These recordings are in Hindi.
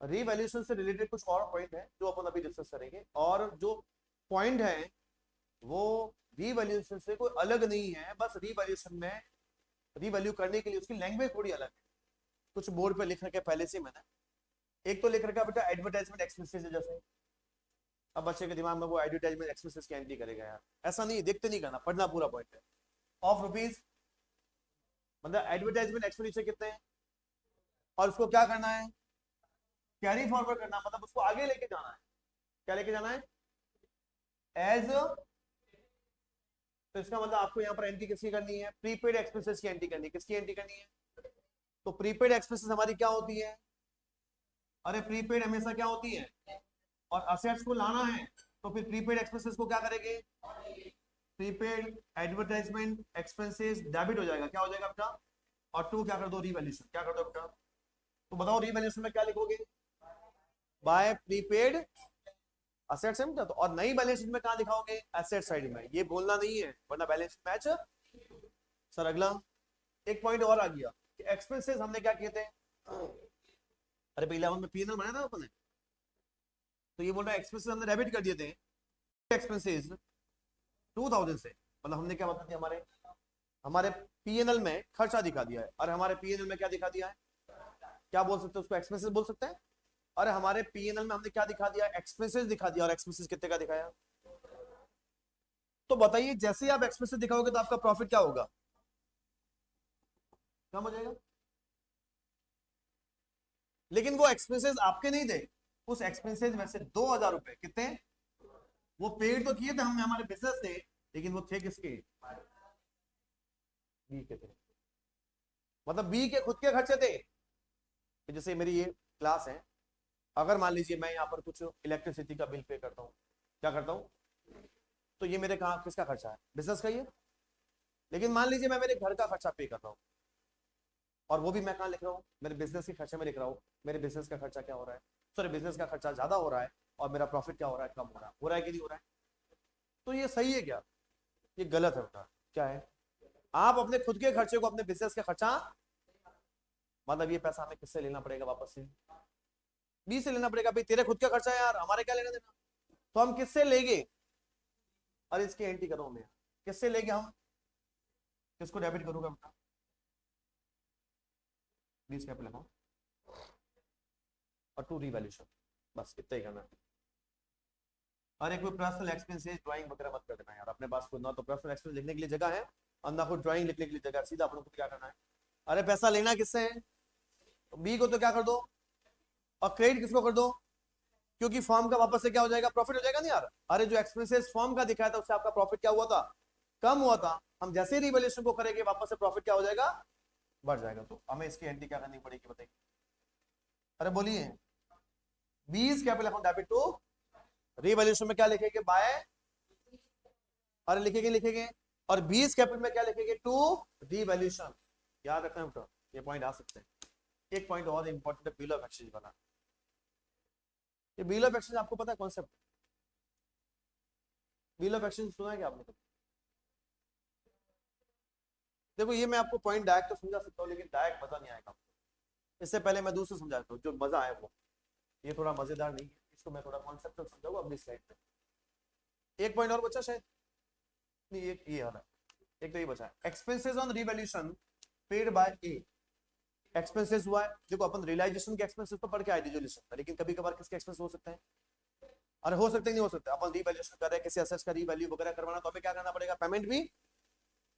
रीवैल्यूएशन से रिलेटेड कुछ और पॉइंट है जो अपन अभी डिस्कस करेंगे, और जो पॉइंट है वो रीवैल्यूएशन से कोई अलग नहीं है, बस रीवैल्यूएशन में रीवैल्यू करने के लिए उसकी लैंग्वेज थोड़ी अलग है। कुछ बोर्ड पे लिख रखा है पहले से मैंने, एक तो लिख रखा है बेटा एडवर्टाइजमेंट एक्सपेंसेस, जैसे अब बच्चे के दिमाग में वो एडवर्टाइजमेंट एक्सपेंसेस की एंट्री करेगा यार, ऐसा नहीं, देखते नहीं करना, पढ़ना पूरा पॉइंट है। ऑफ रुपीज मतलब एडवर्टाइजमेंट एक्सपेंडिचर कितने हैं, और उसको क्या करना है, कैरी फॉरवर्ड करना, मतलब उसको आगे लेके जाना है। क्या लेके जाना है, एज, तो इसका मतलब आपको यहाँ पर एंट्री किसकी करनी है, प्रीपेड एक्सपेंसेस की एंट्री करनी है। किसकी एंट्री करनी है, तो प्रीपेड एक्सपेंसेस हमारी क्या होती है, अरे प्रीपेड हमेशा क्या होती है, और असेट्स को लाना है तो फिर प्रीपेड एक्सपेंसेस को क्या करेंगे, प्रीपेड एडवर्टाइजमेंट एक्सपेंसेस डेबिट हो जाएगा, क्या हो जाएगा बेटा, और टू क्या कर दो, रीवैल्यूएशन, क्या कर दो बेटा, तो बताओ रीवैल्यूएशन में क्या लिखोगे, बाय प्रीपेड असेट से, तो और नई बैलेंस शीट में कहां दिखाओगे, एसेट साइड में, ये बोलना नहीं है वरना बैलेंस शीट मैच। सर अगला एक पॉइंट और आ गया कि एक्सपेंसेस हमने क्या किए थे, अरे भाई 11 में पीएनएल बनाया था अपने, तो ये बोल रहा है एक्सपेंसेस हमने डेबिट कर दिए थे, एक्सपेंसेस 2000 से, मतलब हमने क्या बता दिया, हमारे हमारे पीएनएल में खर्चा दिखा दिया है, और हमारे पीएनएल में क्या दिखा दिया है, क्या बोल सकते हैं उसको, एक्सपेंसेस बोल सकते हैं। और हमारे पीएनएल में हमने क्या दिखा दिया, एक्सपेंसेस दिखा दिया, और एक्सपेंसेस कितने का दिखाया, तो बताइए जैसे ही आप एक्सपेंसेस दिखाओगे तो आपका प्रॉफिट क्या होगा, कम हो जाएगा। लेकिन वो एक्सपेंसेस आपके नहीं थे, उस एक्सपेंसेस में से 2000 रुपए कितने, वो पेड तो किए थे हमने, हमारे बिजनेस थे, लेकिन वो थे किसके, बी के थे, मतलब बी के खुद के खर्चे थे। जैसे मेरी ये क्लास है, अगर मान लीजिए मैं यहाँ पर कुछ इलेक्ट्रिसिटी का बिल पे करता हूँ, क्या करता हूँ, तो ये मेरे कहाँ किसका खर्चा है, बिजनेस का ही है। लेकिन मान लीजिए मैं मेरे घर का खर्चा पे कर रहा हूँ, और वो भी मैं कहाँ लिख रहा हूँ, मेरे बिजनेस के खर्चे में लिख रहा हूँ, मेरे बिजनेस का खर्चा क्या हो रहा है, सॉरी बिजनेस का खर्चा ज्यादा हो रहा है, और मेरा प्रॉफिट क्या हो रहा है, कम हो रहा है कि नहीं हो रहा है, तो ये सही है क्या, ये गलत है बेटा, क्या है, आप अपने खुद के खर्चे को अपने बिजनेस का खर्चा, मतलब ये पैसा हमें किससे लेना पड़ेगा वापस से, बी से लेना पड़ेगा, भाई तेरे खुद का खर्चा है यार, हमारे क्या लेना देना, तो हम किससे लेंगे, अरे इसकी एंट्री करो, मैं किससे लेंगे हम, किसको डेबिट करूंगा बेटा, बीस कैपिटल अकाउंट और टू रीवैल्यूएशन, बस इतना ही करना है। अरे कोई पर्सनल एक्सपेंसेस ड्राइंग वगैरह मत कर देना यार, अपने पास खुद ना तो पर्सनल एक्सपेंस लिखने के लिए जगह है, और ना कोई ड्राइंग लिखने के लिए जगह, सीधा अपने को क्या करना है, अरे पैसा लेना किससे है, तो बी को तो क्या कर दो, और क्रेडिट किसको कर दो, क्योंकि फॉर्म का वापस से क्या हो जाएगा, प्रॉफिट हो जाएगा नहीं यार, अरे जो एक्सपेंसेस फॉर्म का दिखाया था उससे आपका प्रॉफिट क्या हुआ था, कम हुआ था, हम जैसे ही रिवैल्यूएशन को करेंगे वापस से प्रॉफिट क्या हो जाएगा, बढ़ जाएगा, तो हमें इसकी एंट्री क्या करनी पड़ेगी बताइए, अरे बोलिए, 20 capital account debit to, revaluation में क्या लिखेंगे, बाय, अरे लिखेंगे लिखेंगे, और 20 कैपिटल में क्या लिखेंगे, टू रिवैल्यूएशन, याद रखना बेटा, ये पॉइंट आ सकते हैं। एक पॉइंट और इंपॉर्टेंट है, बिल ऑफ एक्सचेंज वाला, ये बिल ऑफ एक्सचेंज आपको पता है कॉन्सेप्ट, बिल ऑफ एक्सचेंज सुना है क्या आपने, देखो ये मैं आपको पॉइंट डायरेक्ट तो समझा सकता हूँ, लेकिन डायरेक्ट मजा नहीं आएगा, इससे पहले मैं दूसरा समझाता हूँ जो मजा है वो, ये थोड़ा मजेदार नहीं है, इसको मैं थोड़ा कॉन्सेप्ट समझाऊंगा अगली स्लाइड में। एक पॉइंट और बचा शायद, नहीं एक ये वाला, एक तो ये बचा है, expenses on revaluation paid by A, expenses हुआ है, देखो अपन रियलाइजेशन के एक्सपेंसेस तो पढ़ के आए रिजोल्यूशन में, लेकिन कभी कभार किसके एक्सपेंस हो सकते हैं, अरे हो सकते नहीं हो सकते, अपन रिवैल्यूएशन कर रहे हैं किसी असेट्स का रिवैल्यू वगैरह करवाना, तो हमें क्या करना पड़ेगा, पेमेंट भी,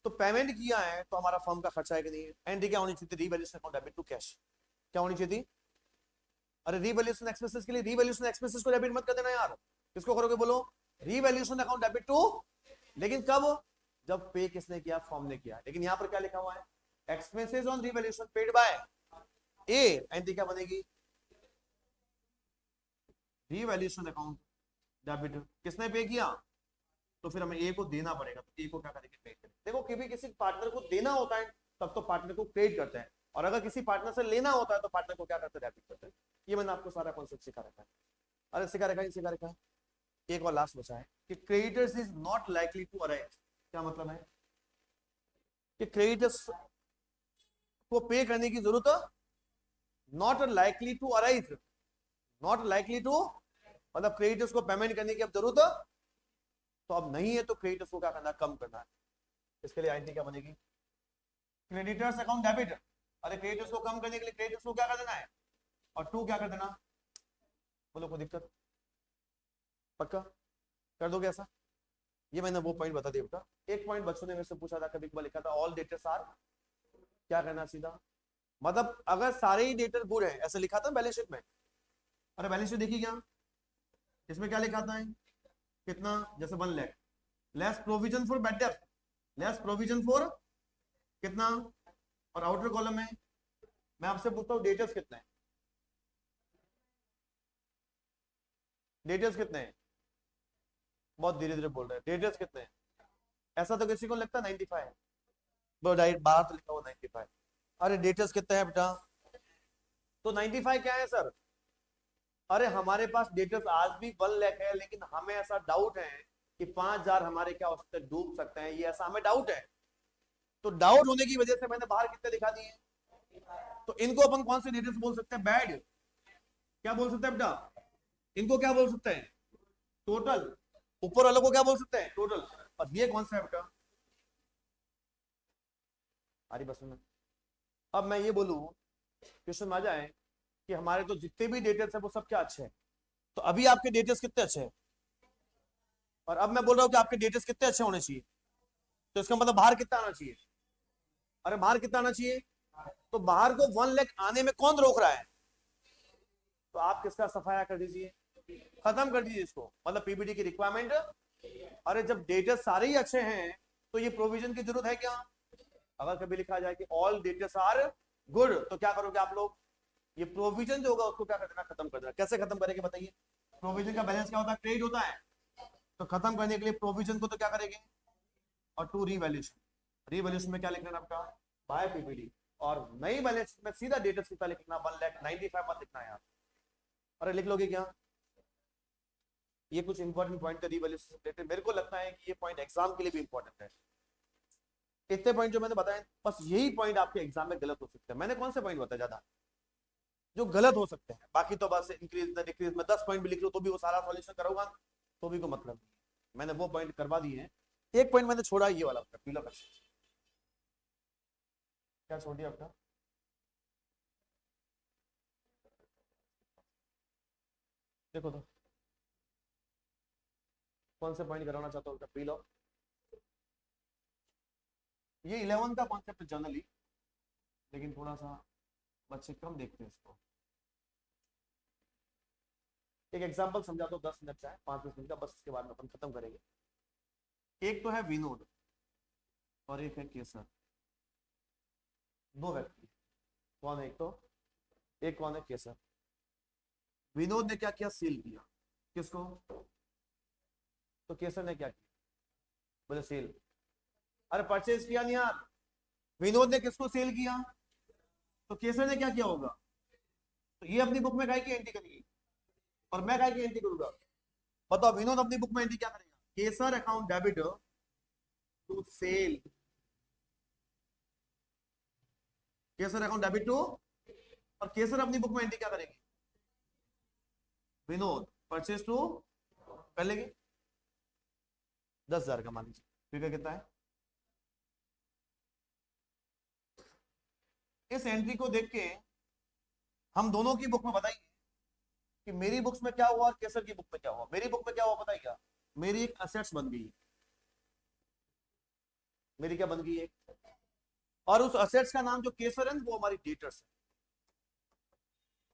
तो पेमेंट किया है तो हमारा फर्म का खर्चा है कि नहीं है, एंट्री क्या होनी चाहिए, revaluation account debit to cash, क्या होनी चाहिए थी, अरे रिवैल्यूएशन एक्सपेंसेस के लिए रिवैल्यूएशन एक्सपेंसेस को डेबिट मत कर देना यार, किसको करोगे बोलो, रिवैल्यूएशन अकाउंट डेबिट टू, लेकिन कब, जब पे किसने किया, फर्म ने किया, लेकिन यहां पर क्या लिखा हुआ है, expenses on revaluation paid by A, entry क्या बनेगी, रिवैल्यूएशन अकाउंट डेबिट, किसने पे किया, तो फिर हमें ए को देना पड़ेगा, तो ए को क्या करेंगे, पे करेंगे, देखो कभी किसी पार्टनर को देना होता है तब तो पार्टनर को क्रेडिट करते हैं, और अगर किसी पार्टनर से लेना होता है तो पार्टनर को क्या करते हैं, डेबिट करते हैं, ये मैंने आपको सारा कॉन्सेप्ट सिखा रखा है, अरे सिखा रखा है, सिखा रखा है। एक और लास्ट बचा है कि creditors is not likely to arise, क्या मतलब है कि क्रेडिटर्स को पे करने की जरूरत not likely to arise, not likely to, मतलब क्रेडिटर्स को पेमेंट करने की अब जरूरत तो अब नहीं है, तो क्रेडिटर्स को क्या करना है, कम करना है। इसके लिए आईएनटी क्या बनेगी, क्रेडिटर्स अकाउंट डेबिट। अरे क्रेडिटर्स को कम करने के लिए क्रेडिटर्स को क्या कर देना है, और टू क्या कर देना, बोलो कोई दिक्कत, पक्का कर दोगे ऐसा। ये मैंने वो पॉइंट बता दिया बेटा। एक पॉइंट बच्चों ने मेरे से पूछा था, कभी कभार लिखा था ऑल डेटर्स आर, क्या करना सीधा, मतलब अगर सारे ही डेटर गुड है, ऐसे लिखा था बैलेंस शीट में। अरे बैलेंस शीट देखिए क्या, इसमें क्या लिखा था है? कितना, जैसे 1 lakh, less provision for bad debt, less provision for कितना, और आउटर कॉलम में मैं आपसे पूछता हूँ डेटर्स कितने हैं, डेटर्स कितने हैं, बहुत धीरे धीरे बोल रहे हैं, डेटर्स कितने हैं, ऐसा तो किसी को लगता है 95 है, बाहर तो लिखा हुआ 95। अरे डेटर्स कितने हैं बेटा, तो 95 क्या है सर, अरे हमारे पास डेटर्स आज भी 1 लाख है, लेकिन हमें ऐसा डाउट है कि 5,000 हमारे क्या हो सकते हैं, डूब सकते हैं, ये ऐसा हमें डाउट है। तो डाउट होने की वजह से मैंने बाहर कितने दिखा दिए, तो इनको अपन कौन से डेटर्स बोल सकते हैं, बैड, क्या बोल सकते हैं बेटा, इनको क्या बोल सकते हैं, टोटल, ऊपर वालों को क्या बोल सकते हैं, टोटल, और ये कौन सा है बेटा, अरे बस में। अब मैं ये बोलूं, क्वेश्चन में आ जाए कि हमारे तो जितने भी डेटर्स है वो सब क्या अच्छे हैं, तो अभी आपके डेटर्स कितने अच्छे हैं, और अब मैं बोल रहा हूं कि आपके डेटर्स कितने अच्छे होने चाहिए, तो इसका मतलब बाहर कितना आना चाहिए, अरे बाहर कितना आना चाहिए, तो बाहर को 1 लाख आने में कौन रोक रहा है, तो आप किसका सफाया कर दीजिए, खत्म कर दीजिए इसको, मतलब पीपीटी की रिक्वायरमेंट। अरे जब डेटा सारे ही अच्छे हैं तो ये प्रोविजन की जरूरत है क्या, अगर कभी लिखा जाए कि ऑल डेटर्स आर गुड, तो क्या करोगे आप लोग, ये प्रोविजन जो होगा उसको क्या कर देना, खत्म कर देना। कैसे खत्म करेंगे बताइए, प्रोविजन का बैलेंस क्या होता है, क्रेडिट होता है, तो खत्म करने के लिए प्रोविजन को तो क्या करेंगे, और टू रीवैल्यूएशन, रीवैल्यूएशन में क्या लिखना आपका, बाय पीपीटी, और नई बैलेंस में सीधा डेटा कितना लिखना, 1,95,000 मत लिखना यार, अरे लिख लोगे क्या, ये कुछ इंपॉर्टेंट पॉइंट है रीवैल्यूएशन रिलेटेड, मेरे को लगता है कि ये पॉइंट एग्जाम के लिए भी इंपॉर्टेंट है। इतने पॉइंट जो मैंने बताए, बस यही पॉइंट आपके एग्जाम में गलत हो सकते हैं। मैंने कौन से पॉइंट बताया ज्यादा जो गलत हो सकते हैं, बाकी तो बस इंक्रीज डिक्रीज में 10 पॉइंट भी लिख लो तो भी वो सारा सॉल्यूशन करूंगा तो भी कोई मतलब नहीं, मैंने वो पॉइंट करवा दिए हैं। एक पॉइंट मैंने छोड़ा, ये वाला पीला पैसा, क्या छोड़ दिया आपका, देखो तो कौन से पॉइंट कराना चाहता हूँ, पी लो। ये 11 का कॉन्सेप्ट जनरली, लेकिन थोड़ा सा बच्चे कम देखते हैं इसको। एक एग्जांपल समझा दो, 10 मिनट का है, 5-10 मिनट का बस, इसके बाद में अपन खत्म करेंगे। एक तो है विनोद और एक है केसर, दो व्यक्ति, कौन है, एक कौन है, केसर। विनोद ने क्या किया, सील किया, किसको, तो केसर ने क्या किया, बोले सेल, अरे परचेज किया नहीं यार, विनोद ने किसको सेल किया, तो केसर ने क्या किया होगा, तो ये अपनी बुक में काय की एंट्री करेगी और मैं काय की एंट्री करूंगा, बताओ विनोद अपनी बुक में एंट्री क्या करेगा, Kesar account debit to sale, Kesar account debit to, और केसर अपनी बुक में एंट्री क्या करेगी, विनोद परचेज टू कर लेगी, 10,000 का मान लीजिए, फिगर कितना है, इस एंट्री को देख के हम दोनों की बुक में बताइए कि मेरी बुक्स में क्या हुआ और केसर की बुक में क्या हुआ। मेरी बुक में क्या हुआ बताइए, क्या मेरी एक असेट्स बन गई, मेरी क्या बन गई एक, और उस असेट्स का नाम जो केसर है वो हमारी डेटर्स है,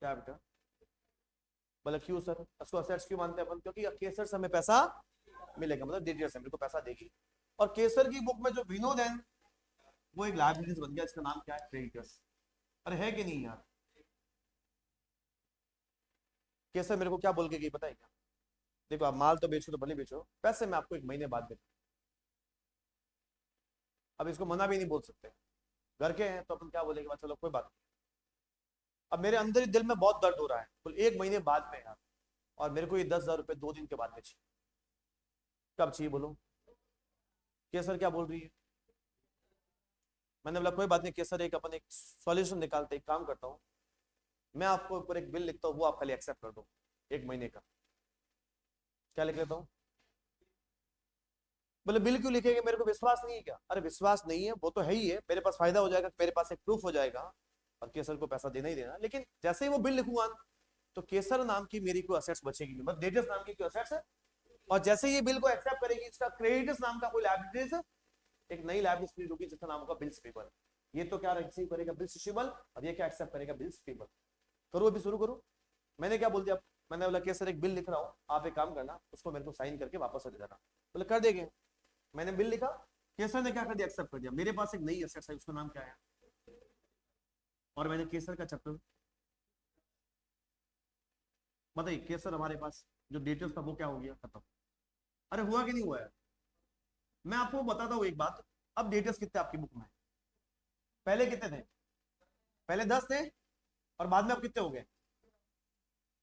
क्या बेटा, बोले क्यों सर, उसको असेट्स क्यों मानते हैं अपन, क्योंकि केसर से हमें पैसा मिलेगा, मतलब डेटर्स है, मेरे को पैसा देगी। और केसर की बुक में जो विनोद है वो एक लायबिलिटीज बन गया, इसका नाम क्या है, क्रेडिटर्स। अरे है कि नहीं यार, केसर मेरे को क्या बोल के गई पता है क्या, देखो आप माल तो बेचो तो भले बेचो, पैसे मैं आपको 1 महीने बाद दे, अब इसको मना भी नहीं बोल सकते, घर के हैं तो अपन क्या बोलेंगे, चलो कोई बात नहीं। अब मेरे अंदर ही दिल में बहुत दर्द हो रहा है, बोल 1 महीने बाद में यार, और मेरे को ये 10,000 रुपए 2 दिन के बाद में चाहिए, कब चाहिए बोलो, केसर क्या बोल रही है, मैंने बोला कोई बात नहीं केसर, एक अपन एक सॉल्यूशन निकालते, एक काम करता हूँ, मैं आपको ऊपर एक बिल लिखता हूँ, वो आप खाली एक्सेप्ट कर दो, 1 महीने का। क्या लिख लेता हूँ? बोले बिल क्यों लिखेंगे, मेरे को विश्वास नहीं है क्या? अरे विश्वास नहीं है वो तो है ही है, मेरे पास फायदा हो जाएगा, मेरे पास एक प्रूफ हो जाएगा, और केसर को पैसा देना ही देना। लेकिन जैसे ही वो बिल लिखूंगा तो केसर नाम की मेरी कोई असेट्स बचेगी नहीं, मतलब डेटर्स नाम की कोई असेट्स है। और जैसे ये बिल को एक्सेप्ट करेगी, इसका क्रेडिटर्स नाम का कोई लायबिलिटीज है, एक नई लायबिलिटी होगी जिसका नाम होगा बिल्स पेबल। ये तो क्या रिसीव करेगा, बिल्स रिसीवेबल, और ये क्या एक्सेप्ट करेगा, बिल्स पेबल। करो अभी शुरू करो। मैंने क्या बोल दिया, मैंने बोला केसर एक बिल लिख रहा हूँ, आप एक काम करना, उसको मेरे को साइन करके वापस दे देना। बोले कर देंगे। मैंने बिल लिखा, केसर ने क्या कर दिया, एक्सेप्ट कर दिया। मेरे पास एक नई एसेट है, उसका नाम क्या है, और मैंने केसर का चैप्टर, बताइए केसर हमारे पास जो डिटेल्स था वो क्या हो गया, खत्म। अरे हुआ कि नहीं हुआ है? मैं आपको बताता हूँ एक बात, अब डिटेल्स कितने आपकी बुक में, पहले कितने थे? पहले 10 थे, और बाद में अब कितने हो गए?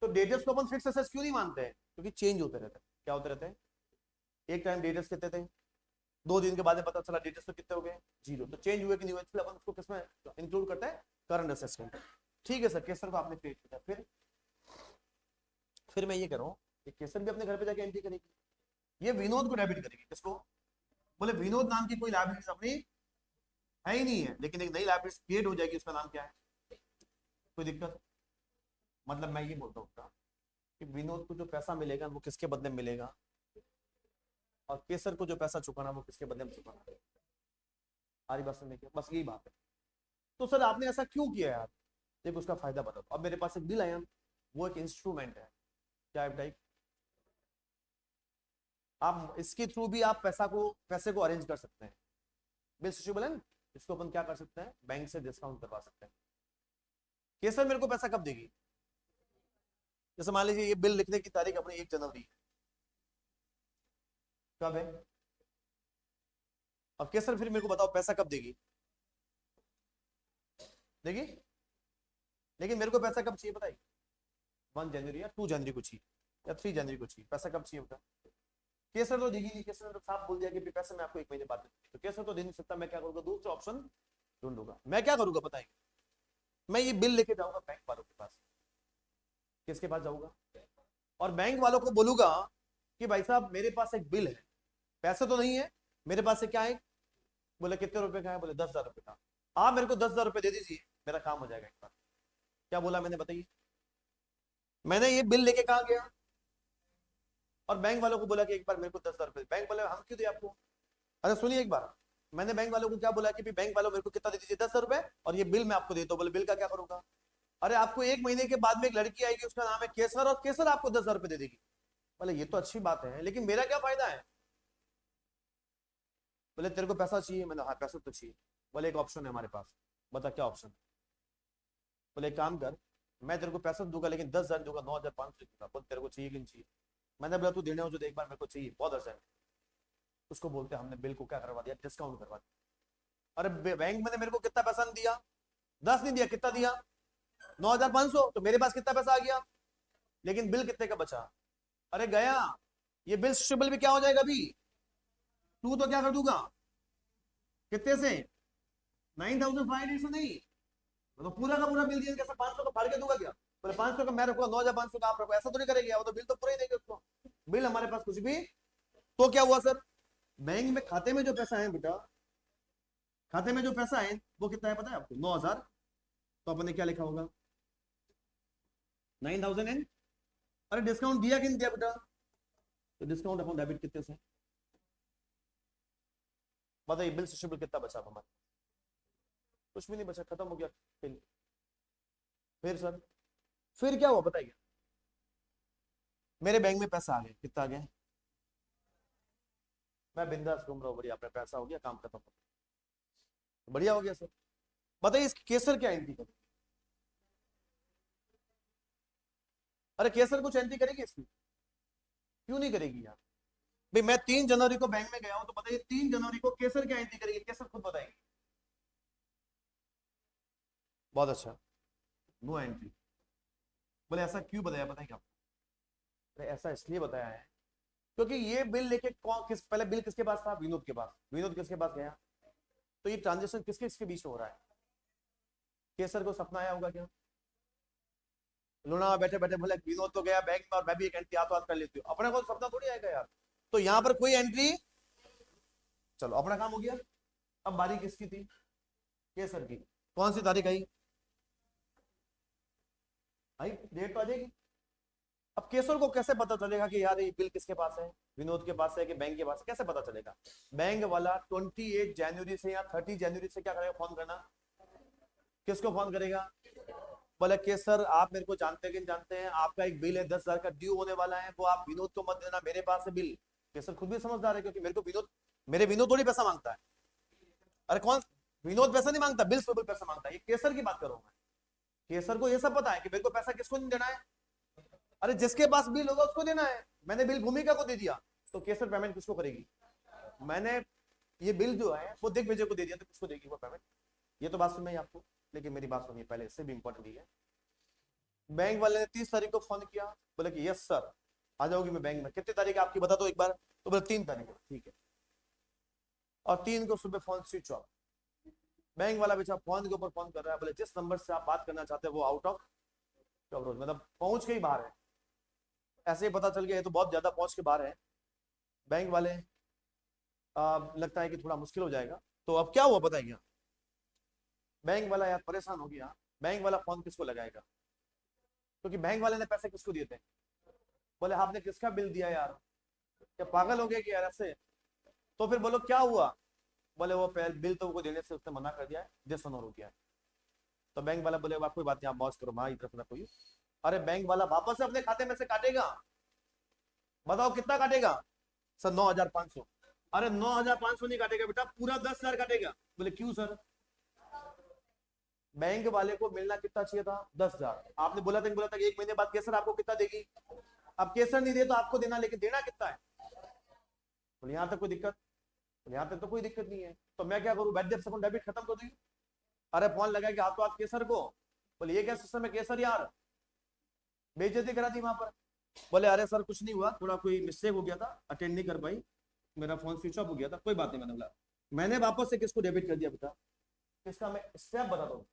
तो डिटेल्स को अपन फिक्स एसेट्स क्यों नहीं मानते हैं? क्योंकि चेंज होते रहते हैं। क्या होते रहते हैं? एक टाइम डिटेल्स कितने थे, 2 दिन के बाद में पता चला डिटेल्स तो कितने हो गए, 0। तो चेंज हुए कि नहीं हुए, इसलिए अपन उसको किसमें इंक्लूड करते हैं, करंट असेट्स में। ठीक है सर, केसर को आपने क्रिएट किया, फिर मैं ये कह रहा हूँ कि केसर भी अपने घर पे जाके एंट्री करेगी, ये विनोद को डेबिट करेगी। किसको? बोले विनोद नाम की कोई लाइबिलिटी अपनी है ही नहीं है, लेकिन एक नई लाइबिलिटी क्रिएट हो जाएगी, उसका नाम क्या है? कोई दिक्कत? मतलब मैं ये बोलता हूँ कि विनोद को जो पैसा मिलेगा वो किसके बदले में मिलेगा, और केसर को जो पैसा चुकाना वो किसके बदले में चुकाना। हमारी बात सुनने की बस यही बात है। तो सर आपने ऐसा क्यों किया यार, देखो उसका फायदा बताओ। अब मेरे पास एक बिल आया, वो एक इंस्ट्रूमेंट है, क्या है बताइए? आप इसके थ्रू भी आप पैसे को अरेंज कर सकते हैं। बिल सुशेबल है, इसको अपन क्या कर सकते हैं, बैंक से डिस्काउंट करवा सकते हैं। केसर मेरे को पैसा कब देगी? जैसे मान लीजिए ये बिल लिखने की तारीख अपनी 1 जनवरी है, कब है? अब केसर फिर मेरे को बताओ पैसा कब देगी, देगी? लेकिन मेरे को पैसा कब चाहिए बताइए, 1 जनवरी या 2 जनवरी को चाहिए, या 3 जनवरी को चाहिए, पैसा कब चाहिए होता? केसर तो देगी नहीं, केसर ने तो साफ बोल दिया कि पैसे मैं आपको 1 महीने बाद दूंगी। तो केसर तो दे नहीं सकता, मैं क्या करूंगा, दूसरा ऑप्शन ढूंढूंगा। मैं क्या करूंगा बताइए, मैं ये बिल लेके जाऊंगा बैंक वालों के पास। किसके पास जाऊंगा? और बैंक वालों को बोलूंगा कि भाई साहब मेरे पास एक बिल है, पैसे तो नहीं है मेरे पास से, क्या है? बोले कितने रुपए का है? बोले 10,000 रुपए का। आप मेरे को 10,000 रुपए दे दीजिए, मेरा काम हो जाएगा एक बार। क्या बोला मैंने बताइए? मैंने ये बिल लेके कहा गया, और बैंक वालों को बोला कि एक बार मेरे को 10,000 रुपए। बैंक वाले हम क्यों दे आपको? अरे सुनिए एक बार, मैंने बैंक वालों को क्या बोला कि बैंक वालों मेरे को कितना दे दीजिए, 10,000 रुपए, और ये बिल मैं आपको देता हूँ। बोले बिल का क्या करूंगा? अरे आपको 1 महीने के बाद में एक लड़की आएगी, उसका नाम है केसर, और केसर आपको 10,000 रुपए दे देगी। बोले ये तो अच्छी बात है, लेकिन मेरा क्या फायदा है? बोले तेरे को पैसा चाहिए, मैंने हाँ पैसा तो चाहिए। बोले एक ऑप्शन है हमारे पास, बता क्या ऑप्शन? बोले एक काम कर, मैं तेरे को पैसा दूंगा लेकिन 10,000 दूंगा, 9,500 दूंगा। बोल तेरे को चाहिए कि नहीं चाहिए? मैंने बोला तू देने हो जो, एक बार मेरे को चाहिए, बहुत अर्जेंट। उसको बोलते हमने बिल को क्या करवा दिया, डिस्काउंट करवा दिया। अरे बैंक मैंने मेरे को कितना पैसा नहीं दिया, 10 नहीं दिया, कितना दिया, 9,500। तो मेरे पास कितना पैसा आ गया, लेकिन बिल कितने का बचा? अरे गया, ये बिल शिबल भी क्या हो जाएगा अभी, तू तो क्या कर दूंगा, कितने से, 9,500 से नहीं, तो पूरा का पूरा बिल दिया, कैसे 500 का फाड़ के दूंगा क्या? बोले 500 का मैं रखूंगा, 9,500 का आप रखो, ऐसा तो नहीं करेंगे, वो तो बिल तो पूरा ही देंगे उसको। बिल हमारे पास कुछ भी। तो क्या हुआ सर, बैंक में खाते में जो पैसा है बेटा, खाते में जो पैसा है वो कितना है पता है आपको, 9,000। तो अपन ने क्या लिखा होगा, 9,000 एंड, अरे डिस्काउंट दिया कि नहीं दिया बेटा? तो डिस्काउंट अपन डेबिट कितने से, बताइए बिल से शुल्क कितना बचा हमारे? कुछ भी नहीं बचा, खत्म हो गया बिल। फिर सर, फिर क्या हुआ बताइए, मेरे बैंक में पैसा आ गया, कितना आ गया? मैं बिंदास घूम रहा हूँ, बढ़िया, अपना पैसा हो गया, काम खत्म हो गया, बढ़िया हो गया सर। बताइए इसकी केसर क्या एंट्री करेगी? अरे केसर कुछ एंट्री करेगी इसकी? क्यों नहीं करेगी यार? भाई मैं 3 जनवरी को बैंक में गया हूं, तो बताइए 3 जनवरी को केसर क्या एंट्री करेगी, केसर खुद बताएगी। बहुत अच्छा, नो एंट्री। बोले ऐसा क्यों बताया, बताएंगे आप? अरे ऐसा इसलिए बताया है क्योंकि ये बिल लेके कौन, पहले बिल किसके पास था, विनोद के पास। विनोद किसके पास गया? तो ये ट्रांजेक्शन किसके किसके बीच में हो रहा है? केसर को सपना आया होगा क्या? लुना बैठे बैठे बोले विनोद तो गया बैंक में और मैं भी एक एंट्री हाथों हाथ कर लेती हूँ, अपने को सपना थोड़ी आएगा यार। तो यहाँ पर कोई एंट्री, चलो अपना काम हो गया। अब बारी किसकी थी? केसर की। कौन सी तारीख आई? डेट तो आ जाएगी। अब केसर को कैसे पता चलेगा कि यार ये बिल किसके पास है, विनोद के पास है कि बैंक के पास है, कैसे पता चलेगा? बैंक वाला 28 जनवरी से या 30 जनवरी से क्या करेगा? फोन करना। किसको फोन करेगा? बोले केसर आप मेरे को जानते कि नहीं जानते हैं, आपका एक बिल है 10,000 का ड्यू होने वाला है, वो आप विनोद को मत देना, मेरे पास है बिल। केसर खुद भी समझदार है, क्योंकि मेरे को विनोद, मेरे विनोद थोड़ी पैसा मांगता है। अरे कौन विनोद पैसा नहीं मांगता, बिल्स पे पैसा मांगता है। ये केसर की बात करूं मैं। केसर को ये सब पता है कि मेरे को पैसा किसको नहीं देना है। अरे जिसके पास बिल होगा उसको देना है। मैंने बिल भूमिका को दे दिया तो केसर पेमेंट किसको करेगी? मैंने ये बिल जो है वो दिग्विजय को दे दिया तो किसको देगी वो पेमेंट? ये तो बात सुन में आपको, लेकिन मेरी बात सुनिए पहले, इससे भी इंपॉर्टेंट है। बैंक वाले ने 30 तारीख को फोन किया, बोले कि यस सर आ जाओगी मैं बैंक में। कितनी तारीख आपकी बता दो एक बार? तो बोले 3 तारीख। ठीक है। और 3 को सुबह फोन स्विच ऑफ। बैंक वाला बेचारा फोन के ऊपर फोन कर रहा है, बोले जिस नंबर से आप बात करना चाहते हैं वो आउट ऑफ कवरेज, मतलब पहुंच के ही बाहर है। ऐसे ही पता चल गया ये तो बहुत ज्यादा पहुंच के बाहर है। बैंक वाले लगता है कि थोड़ा मुश्किल हो जाएगा। तो अब क्या हुआ बताइए? बैंक वाला यार परेशान हो गया। बैंक वाला फोन किसको लगाएगा? क्योंकि बैंक वाले ने पैसे किसको दिए थे? बोले आपने किसका बिल दिया यार, क्या पागल हो गया कि यार ऐसे? तो फिर बोलो क्या हुआ? बोले वो बिल तो वो देने से उसने मना कर दिया है, डिसऑनर हो गया है। तो बैंक वाला बोले कोई बात नहीं आप मौज करो, हमारी तरफ ना कोई। अरे बैंक वाला वापस अपने खाते में से काटेगा। बताओ कितना काटेगा? सर 9,500। अरे 9,500 नहीं काटेगा बेटा, पूरा 10,000 काटेगा। बोले क्यों सर? बैंक वाले को मिलना कितना चाहिए था? 10,000। आपने बोला था कि 1 महीने बाद केसर आपको कितना देगी? अब केसर नहीं दे तो आपको देना, लेकिन देना कितना है? बोले यहाँ तक कोई दिक्कत? यहाँ तक तो कोई दिक्कत नहीं है। तो मैं क्या करूँ? बैठ अकाउंट डेबिट खत्म कर दूँ? अरे फोन लगा कि हाथों हाथ केसर को। बोले ये क्या सिस्टम है केसर यार, बेइज्जती करा दी वहां पर। बोले अरे सर कुछ नहीं हुआ, थोड़ा कोई मिस्टेक हो गया था, अटेंड नहीं कर पाई, मेरा फोन स्विच ऑफ हो गया था, कोई बात नहीं। मैंने बोला मैंने वापस से किसको डेबिट कर दिया बेटा? इसका मैं स्टेप बताता हूँ,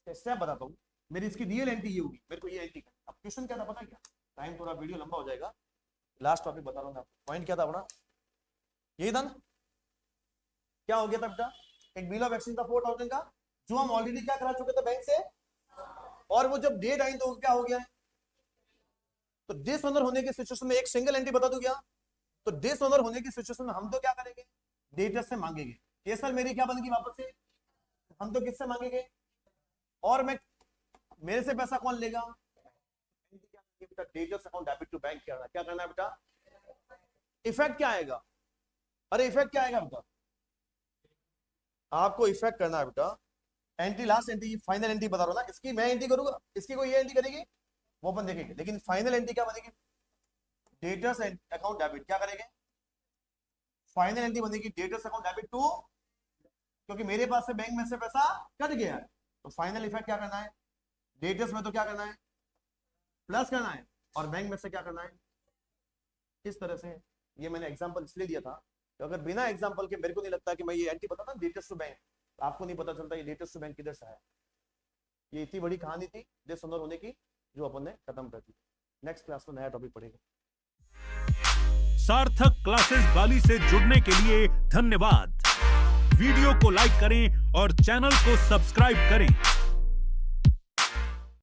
स्टेप बताता हूँ। मेरी इसकी रियल एंट्री ये होगी, मेरे को ये एंट्री। अब क्वेश्चन क्या था पता क्या? टाइम थोड़ा वीडियो लंबा हो जाएगा, लास्ट टॉपिक बता रहा हूँ। पॉइंट क्या था अपना? यही था ना? क्या हो गया था बेटा? एक बिल ऑफ एक्सचेंज था 4,000 का, जो हम ऑलरेडी क्या करा चुके थे बैंक से, और वो जब डेट आई तो क्या हो गया? तो डिसऑनर होने की सिचुएशन में एक सिंगल एंट्री बता दूं क्या? तो डिसऑनर होने की सिचुएशन में हम तो क्या करेंगे? डेटर से मांगेंगे। केसर मेरी क्या बनेगी वापस से? हम तो किससे मांगेंगे? और मैं मेरे से पैसा कौन लेगा? बेटा debtors account debit to bank करना। क्या करना है बेटा? इफेक्ट क्या आएगा? अरे इफेक्ट क्या आएगा बेटा? आपको इफेक्ट करना है बेटा entry, last entry, final entry बता रहा हूं ना। इसकी मैं एंट्री करूंगा, इसकी कोई ये एंट्री करेगी, वो अपन देखेंगे। लेकिन फाइनल एंट्री क्या बनेगी? Debtors account debit. क्या करेंगे? फाइनल एंट्री बनेगी डेटर्स अकाउंट डेबिट टू, क्योंकि मेरे पास से बैंक में से पैसा कट गया है। तो फाइनल इफेक्ट क्या करना है? डेटर्स में तो क्या करना है? प्लस करना है, और बैंक में से क्या करना है? इस तरह से। ये मैंने एग्जांपल इसलिए दिया था, तो अगर बिना एग्जांपल के मेरे को नहीं लगता कि मैं ये एंट्री बताता डेटर्स टू बैंक, आपको नहीं पता चलता ये डेटर्स टू बैंक किधर से आया। ये इतनी बड़ी कहानी थी डिसऑनर होने की, जो अपन ने खत्म कर दी। नेक्स्ट क्लास में नया टॉपिक पढ़ेगा। सार्थक क्लासेस बाली से जुड़ने के लिए धन्यवाद। वीडियो को लाइक करें और चैनल को सब्सक्राइब करें।